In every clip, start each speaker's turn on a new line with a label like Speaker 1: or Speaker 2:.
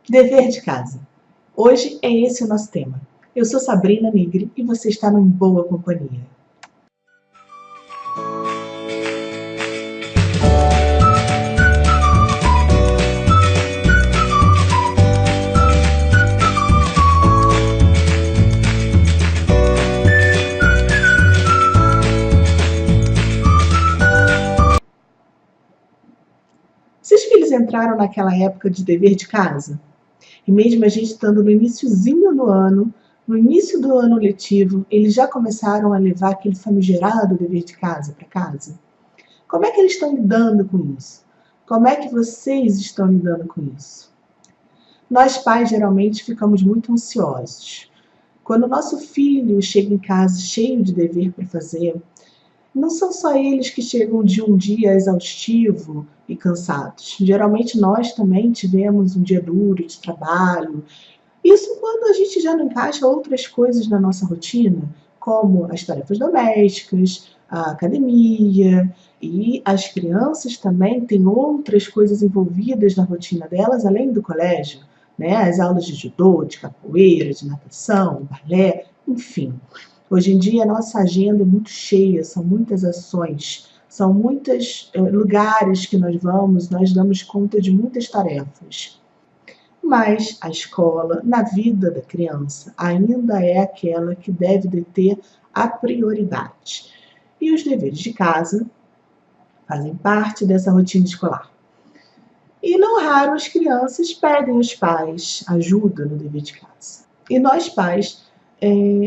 Speaker 1: Dever de casa. Hoje é esse o nosso tema. Eu sou Sabrina Nigri e você está em boa companhia. Seus filhos entraram naquela época de dever de casa? E mesmo a gente estando no iniciozinho do ano, no início do ano letivo, eles já começaram a levar aquele famigerado dever de casa para casa? Como é que eles estão lidando com isso? Como é que vocês estão lidando com isso? Nós pais geralmente ficamos muito ansiosos. Quando o nosso filho chega em casa cheio de dever para fazer, não são só eles que chegam de um dia exaustivo e cansados. Geralmente nós também tivemos um dia duro de trabalho. Isso quando a gente já não encaixa outras coisas na nossa rotina, como as tarefas domésticas, a academia, e as crianças também têm outras coisas envolvidas na rotina delas, além do colégio, né? As aulas de judô, de capoeira, de natação, balé, enfim. Hoje em dia a nossa agenda é muito cheia, são muitas ações, são muitos lugares que nós vamos, nós damos conta de muitas tarefas. Mas a escola, na vida da criança, ainda é aquela que deve deter a prioridade. E os deveres de casa fazem parte dessa rotina escolar. E não raro as crianças pedem aos pais ajuda no dever de casa. E nós pais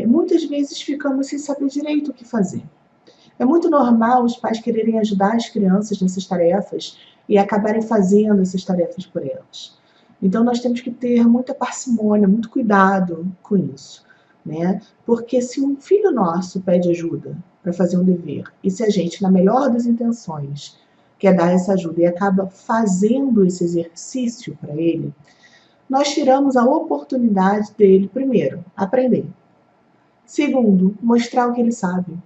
Speaker 1: muitas vezes ficamos sem saber direito o que fazer. É muito normal os pais quererem ajudar as crianças nessas tarefas e acabarem fazendo essas tarefas por elas. Então nós temos que ter muita parcimônia, muito cuidado com isso, né? Porque se um filho nosso pede ajuda para fazer um dever, e se a gente, na melhor das intenções, quer dar essa ajuda e acaba fazendo esse exercício para ele, nós tiramos a oportunidade dele, primeiro, aprender. Segundo, mostrar o que ele sabe.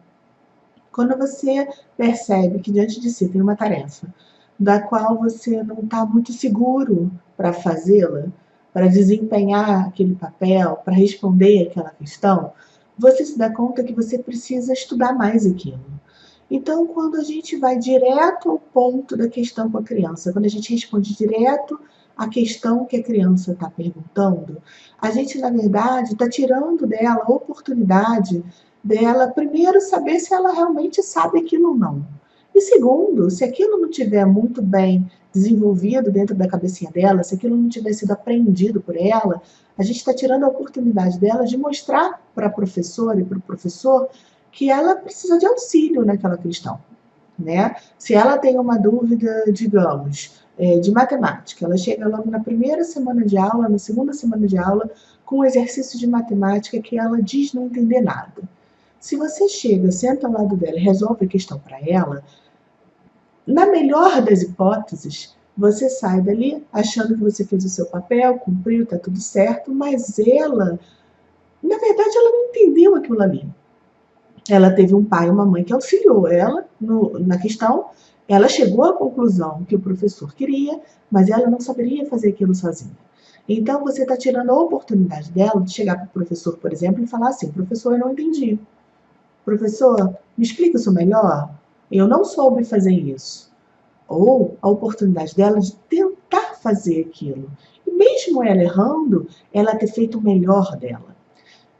Speaker 1: Quando você percebe que diante de si tem uma tarefa da qual você não está muito seguro para fazê-la, para desempenhar aquele papel, para responder aquela questão, você se dá conta que você precisa estudar mais aquilo. Então, quando a gente vai direto ao ponto da questão com a criança, quando a gente responde direto a questão que a criança está perguntando, a gente, na verdade, está tirando dela a oportunidade dela, primeiro, saber se ela realmente sabe aquilo ou não. E segundo, se aquilo não estiver muito bem desenvolvido dentro da cabecinha dela, se aquilo não tiver sido aprendido por ela, a gente está tirando a oportunidade dela de mostrar para a professora e para o professor que ela precisa de auxílio naquela questão, né? Se ela tem uma dúvida, digamos, de matemática, ela chega logo na primeira semana de aula, na segunda semana de aula, com um exercício de matemática que ela diz não entender nada. Se você chega, senta ao lado dela e resolve a questão para ela, na melhor das hipóteses, você sai dali achando que você fez o seu papel, cumpriu, está tudo certo, mas ela, na verdade, ela não entendeu aquilo ali. Ela teve um pai e uma mãe que auxiliou ela na questão, ela chegou à conclusão que o professor queria, mas ela não saberia fazer aquilo sozinha. Então, você está tirando a oportunidade dela de chegar para o professor, por exemplo, e falar assim: professor, eu não entendi. Professor, me explica isso melhor? Eu não soube fazer isso. Ou a oportunidade dela de tentar fazer aquilo. E mesmo ela errando, ela ter feito o melhor dela.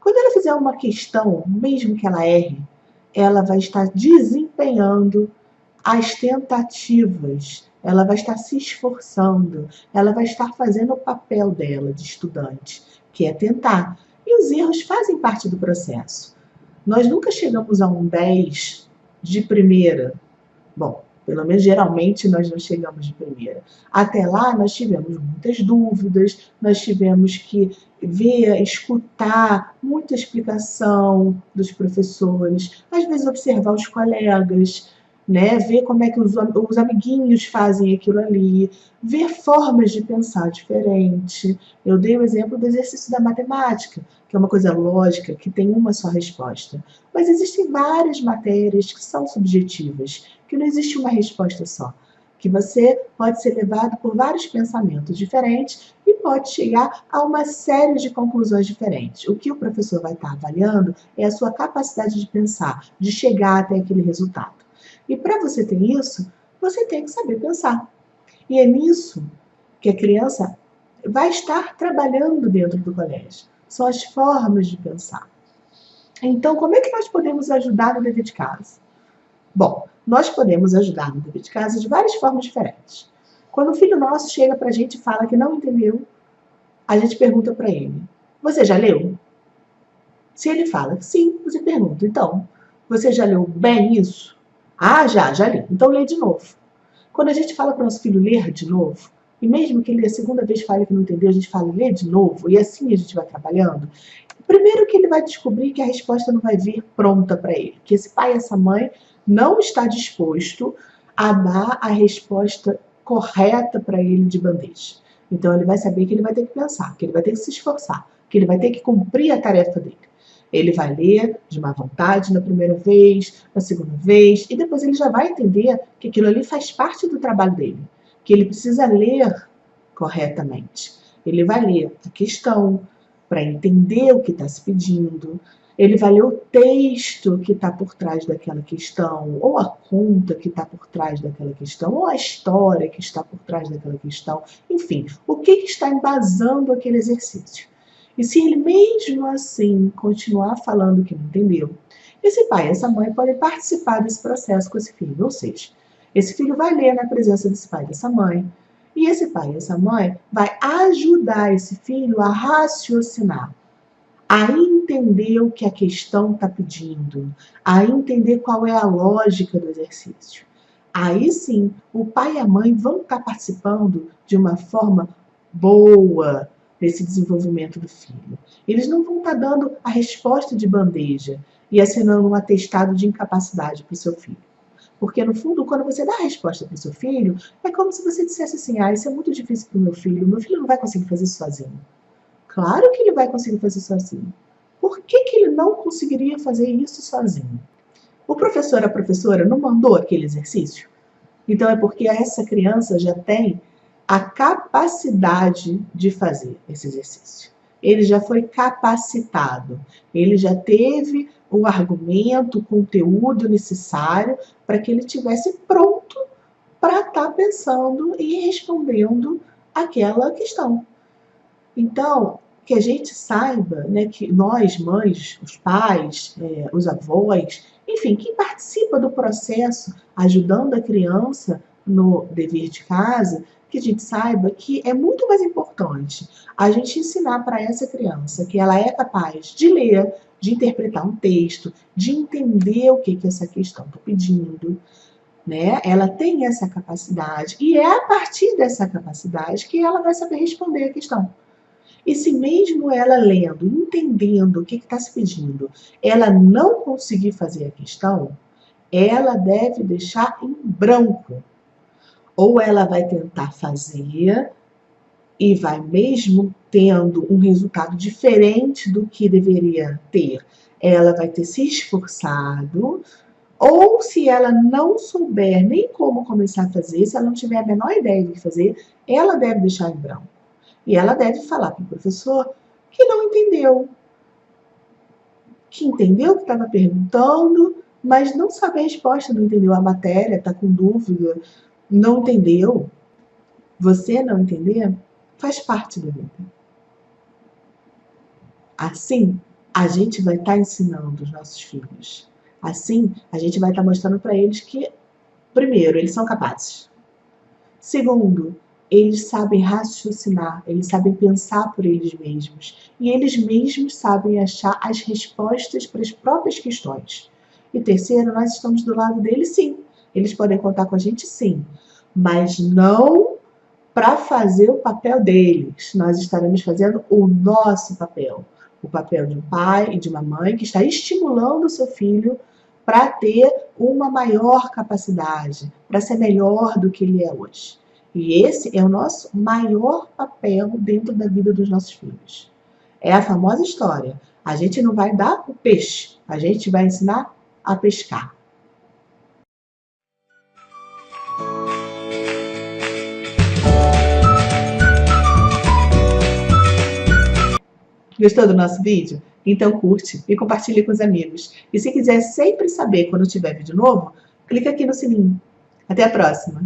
Speaker 1: Quando ela fizer uma questão, mesmo que ela erre, ela vai estar desempenhando as tentativas, ela vai estar se esforçando, ela vai estar fazendo o papel dela de estudante, que é tentar. E os erros fazem parte do processo. Nós nunca chegamos a um 10 de primeira. Bom, pelo menos geralmente nós não chegamos de primeira. Até lá nós tivemos muitas dúvidas, nós tivemos que ver, escutar muita explicação dos professores, às vezes observar os colegas, né? Ver como é que os amiguinhos fazem aquilo ali, ver formas de pensar diferente. Eu dei o exemplo do exercício da matemática, que é uma coisa lógica, que tem uma só resposta. Mas existem várias matérias que são subjetivas, que não existe uma resposta só, que você pode ser levado por vários pensamentos diferentes e pode chegar a uma série de conclusões diferentes. O que o professor vai estar avaliando é a sua capacidade de pensar, de chegar até aquele resultado. E para você ter isso, você tem que saber pensar. E é nisso que a criança vai estar trabalhando dentro do colégio. São as formas de pensar. Então, como é que nós podemos ajudar no dever de casa? Bom, nós podemos ajudar no dever de casa de várias formas diferentes. Quando o filho nosso chega para a gente e fala que não entendeu, a gente pergunta para ele: você já leu? Se ele fala que sim, você pergunta: então, você já leu bem isso? Ah, já li. Então lê de novo. Quando a gente fala para o nosso filho ler de novo, e mesmo que ele a segunda vez fale que não entendeu, a gente fala lê de novo, e assim a gente vai trabalhando. Primeiro que ele vai descobrir que a resposta não vai vir pronta para ele, que esse pai e essa mãe não está disposto a dar a resposta correta para ele de bandeja. Então ele vai saber que ele vai ter que pensar, que ele vai ter que se esforçar, que ele vai ter que cumprir a tarefa dele. Ele vai ler de má vontade na primeira vez, na segunda vez, e depois ele já vai entender que aquilo ali faz parte do trabalho dele, que ele precisa ler corretamente. Ele vai ler a questão para entender o que está se pedindo, ele vai ler o texto que está por trás daquela questão, ou a conta que está por trás daquela questão, ou a história que está por trás daquela questão, enfim, o que está embasando aquele exercício. E se ele mesmo assim continuar falando que não entendeu, esse pai e essa mãe podem participar desse processo com esse filho. Ou seja, esse filho vai ler na presença desse pai e dessa mãe, e esse pai e essa mãe vai ajudar esse filho a raciocinar, a entender o que a questão está pedindo, a entender qual é a lógica do exercício. Aí sim, o pai e a mãe vão estar participando de uma forma boa desse desenvolvimento do filho. Eles não vão estar dando a resposta de bandeja e assinando um atestado de incapacidade para o seu filho. Porque, no fundo, quando você dá a resposta para o seu filho, é como se você dissesse assim: isso é muito difícil para o meu filho não vai conseguir fazer isso sozinho. Claro que ele vai conseguir fazer sozinho. Por que ele não conseguiria fazer isso sozinho? O professor, a professora, não mandou aquele exercício? Então é porque essa criança já tem a capacidade de fazer esse exercício. Ele já foi capacitado, ele já teve o argumento, o conteúdo necessário para que ele estivesse pronto para estar pensando e respondendo aquela questão. Então, que a gente saiba, né, que nós, mães, os pais, os avós, enfim, quem participa do processo ajudando a criança no dever de casa, que a gente saiba que é muito mais importante a gente ensinar para essa criança que ela é capaz de ler, de interpretar um texto, de entender o que essa questão está pedindo, né? Ela tem essa capacidade e é a partir dessa capacidade que ela vai saber responder a questão. E se mesmo ela lendo, entendendo o que está se pedindo, ela não conseguir fazer a questão, ela deve deixar em branco. Ou ela vai tentar fazer e vai mesmo tendo um resultado diferente do que deveria ter. Ela vai ter se esforçado, ou se ela não souber nem como começar a fazer, se ela não tiver a menor ideia do que fazer, ela deve deixar em branco. E ela deve falar para o professor que não entendeu. Que entendeu o que estava perguntando, mas não sabe a resposta, não entendeu a matéria, está com dúvida, não entendeu. Você não entender faz parte da vida. Assim, a gente vai estar ensinando os nossos filhos. Assim, a gente vai estar mostrando para eles que, primeiro, eles são capazes. Segundo, eles sabem raciocinar, eles sabem pensar por eles mesmos. E eles mesmos sabem achar as respostas para as próprias questões. E terceiro, nós estamos do lado deles, sim. Eles podem contar com a gente, sim. Mas não para fazer o papel deles. Nós estaremos fazendo o nosso papel. O papel de um pai e de uma mãe que está estimulando o seu filho para ter uma maior capacidade, para ser melhor do que ele é hoje. E esse é o nosso maior papel dentro da vida dos nossos filhos. É a famosa história. A gente não vai dar o peixe, a gente vai ensinar a pescar. Gostou do nosso vídeo? Então curte e compartilhe com os amigos. E se quiser sempre saber quando tiver vídeo novo, clica aqui no sininho. Até a próxima!